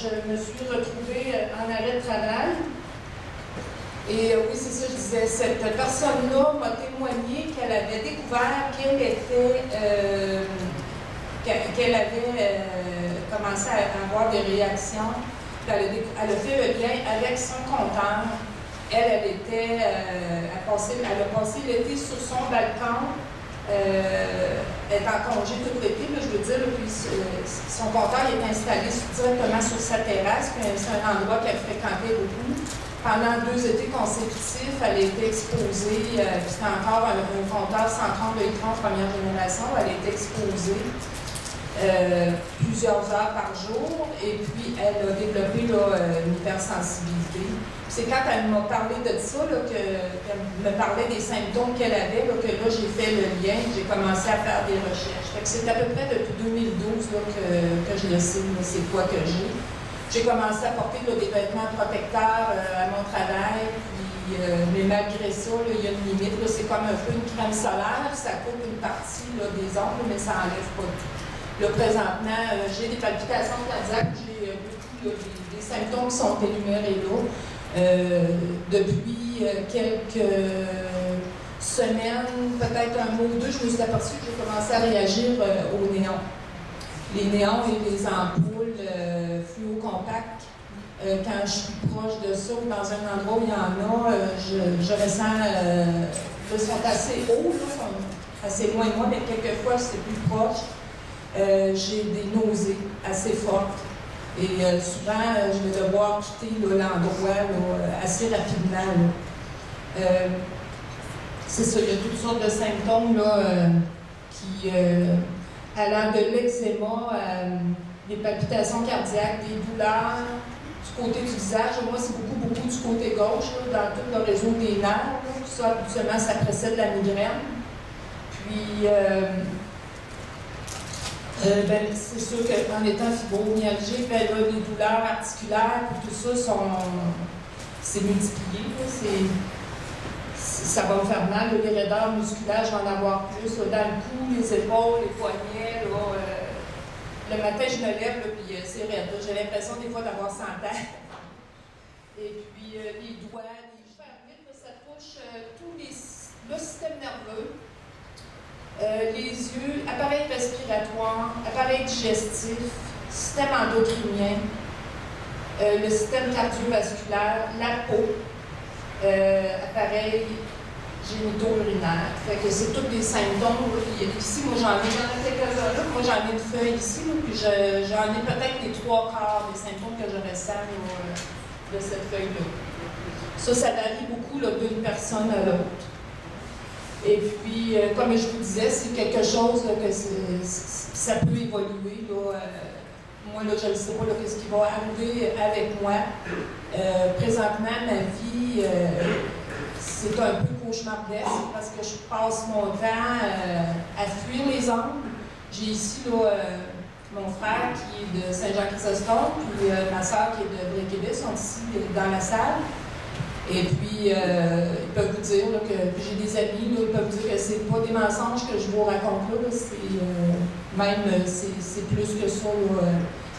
je me suis retrouvée en arrêt de travail. Et oui, c'est ça, je disais, cette personne-là m'a témoigné qu'elle avait découvert qu'elle avait commencé à avoir des réactions. Elle a fait le lien avec son compteur. Elle a passé l'été sur son balcon. Elle est en congé tout l'été, je veux dire, puis son compteur est installé directement sur sa terrasse, puis c'est un endroit qu'elle fréquentait beaucoup. Pendant 2 étés consécutifs, elle a été exposée, c'était encore un compteur 130 de l'écran première génération, elle a été exposée plusieurs heures par jour, et puis elle a développé une hypersensibilité. C'est quand elle m'a parlé de ça, qu'elle me parlait des symptômes qu'elle avait, que là j'ai fait le lien, j'ai commencé à faire des recherches. C'est à peu près depuis 2012 que je le sais, c'est quoi que j'ai. J'ai commencé à porter des vêtements protecteurs à mon travail, puis, mais malgré ça, il y a une limite. C'est comme un peu une crème solaire, ça coupe une partie des ongles, mais ça n'enlève pas tout. Là, présentement, j'ai des palpitations cardiaques, j'ai beaucoup des symptômes qui sont énumérés là. Depuis quelques semaines, peut-être un mois ou deux, je me suis aperçue que j'ai commencé à réagir aux néons. Les néons et les ampoules fluo-compactes, quand je suis proche de ça ou dans un endroit où il y en a, je ressens, ils sont assez hauts, ils sont assez loin de moi, mais quelquefois c'est plus proche. J'ai des nausées assez fortes. Et souvent, je vais devoir quitter l'endroit assez rapidement. C'est ça, il y a toutes sortes de symptômes qui, allant de l'eczéma, des palpitations cardiaques, des douleurs du côté du visage. Moi, c'est beaucoup du côté gauche, dans tout le réseau des nerfs. Tout ça, habituellement, ça précède la migraine. Puis, c'est sûr qu'en étant fibromyalgique, les douleurs articulaires, tout ça, c'est multiplié. Ça va me faire mal. Les raideurs musculaires, je vais en avoir plus dans le cou, les épaules, les poignets. Le matin, je me lève, puis c'est raide. J'ai l'impression des fois d'avoir 100 ans. Et puis les doigts, les cheveux, ça touche tout le système nerveux. Les yeux, appareil respiratoire, appareil digestif, système endocrinien, le système cardiovasculaire, la peau, appareil génito-urinaire. Fait que c'est tous des symptômes. Ici, moi j'en ai quelques-uns là. Moi j'en ai une feuille ici, puis j'en ai peut-être les 3/4 des symptômes que je ressens de cette feuille-là. Ça varie beaucoup d'une personne à l'autre. Et puis, comme je vous disais, c'est quelque chose que ça peut évoluer. Moi, je ne sais pas ce qui va arriver avec moi. Présentement, ma vie, c'est un peu cauchemardesque parce que je passe mon temps à fuir les ongles. J'ai ici mon frère qui est de Saint-Jean-Chrysostome, puis ma soeur qui est de Bréquébé, sont ici dans la salle. Et puis, ils peuvent vous dire que j'ai des amis, ils peuvent vous dire que c'est pas des mensonges que je vous raconte là. C'est plus que ça.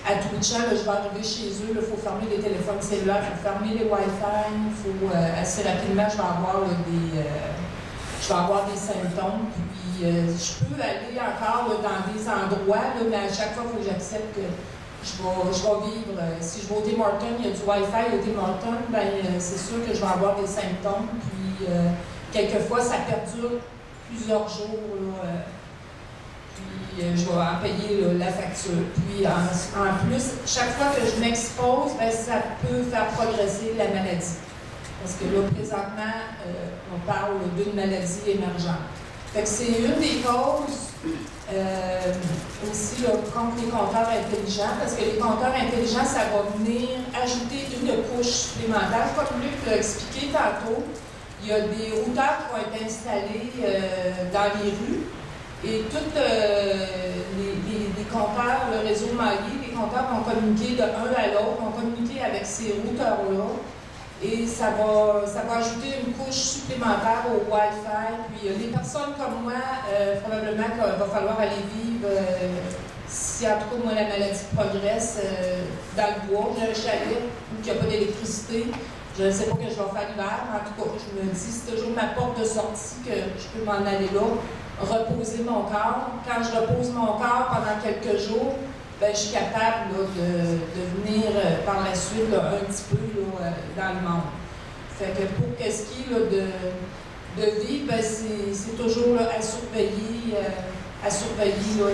À tout bout de champ, je vais arriver chez eux, il faut fermer les téléphones cellulaires, il faut fermer les Wi-Fi, assez rapidement, je vais avoir des symptômes. Puis, je peux aller encore dans des endroits, mais à chaque fois, il faut que j'accepte que je vais vivre. Si je vais au Tim Hortons, il y a du Wi-Fi au Tim Hortons, c'est sûr que je vais avoir des symptômes. Puis, quelquefois, ça perdure plusieurs jours. Puis, je vais en payer la facture. Puis, en plus, chaque fois que je m'expose, ça peut faire progresser la maladie. Parce que là, présentement, on parle d'une maladie émergente. Fait que c'est une des causes aussi contre les compteurs intelligents, parce que les compteurs intelligents, ça va venir ajouter une couche supplémentaire. Comme Luc l'a expliqué tantôt, il y a des routeurs qui vont être installés dans les rues et tous les compteurs, le réseau maillé, les compteurs vont communiquer de un à l'autre, vont communiquer avec ces routeurs-là. Et ça va ajouter une couche supplémentaire au Wi-Fi. Puis les personnes comme moi, probablement qu'il va falloir aller vivre si en tout cas, moi, la maladie progresse dans le bois, j'ai un chalet où il n'y a pas d'électricité, je ne sais pas que je vais faire l'hiver, mais en tout cas, je me dis, c'est toujours ma porte de sortie que je peux m'en aller là, reposer mon corps. Quand je repose mon corps pendant quelques jours, ben, je suis capable là, de venir par la suite là, un petit peu là, dans le monde. Fait que pour qu'est-ce qui est là, de vivre, ben, c'est toujours là, à surveiller là,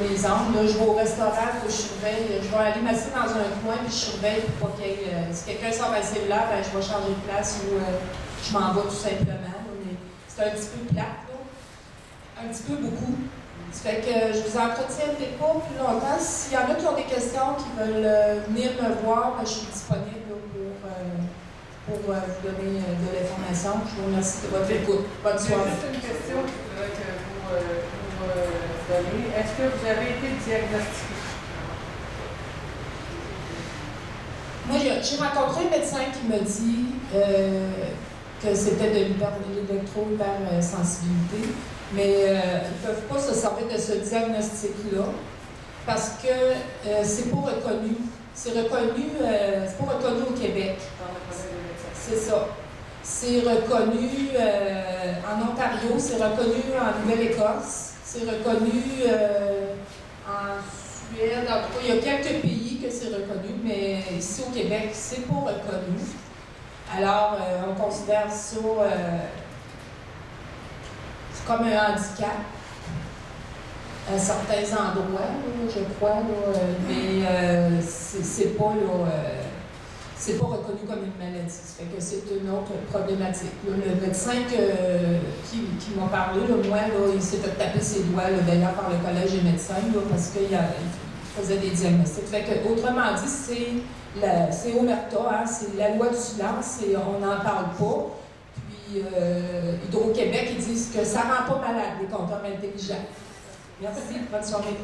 les angles. Là, je vais au restaurant, je surveille, je vais aller m'asseoir dans un coin puis je surveille pour pas qu'il y ait, si quelqu'un sort ma cellulaire, ben, je vais changer de place ou je m'en vais tout simplement. Là, mais c'est un petit peu plate, là. Un petit peu beaucoup. Ça fait que je vous entretiendrai pas plus longtemps. S'il y en a qui ont des questions, qui veulent venir me voir, ben, je suis disponible là, pour vous donner de l'information. Je vous remercie de votre écoute. Bonne soirée. Juste une question que vous donner. Est-ce que vous avez été diagnostiqué? Moi, j'ai rencontré un médecin qui m'a dit que c'était de l'électro-hypersensibilité, mais ils ne peuvent pas se servir de ce diagnostic-là parce que c'est pas reconnu. C'est pas reconnu au Québec. C'est ça. C'est reconnu en Ontario, c'est reconnu en Nouvelle-Écosse, c'est reconnu en Suède. En tout cas, il y a quelques pays que c'est reconnu, mais ici au Québec, c'est pas reconnu. Alors, on considère ça comme un handicap à certains endroits, là, je crois, là, mais c'est pas reconnu comme une maladie. Ça fait que c'est une autre problématique. Là, le médecin qui m'a parlé, là, moi, là, il s'est fait taper ses doigts, là, d'ailleurs, par le collège des médecins, là, parce qu'il faisait des diagnostics. Ça fait que, autrement dit, c'est omerta, hein, c'est la loi du silence et on n'en parle pas. Puis, Hydro-Québec, ils disent que ça ne rend pas malade, les compteurs intelligents. Merci, bonne soirée.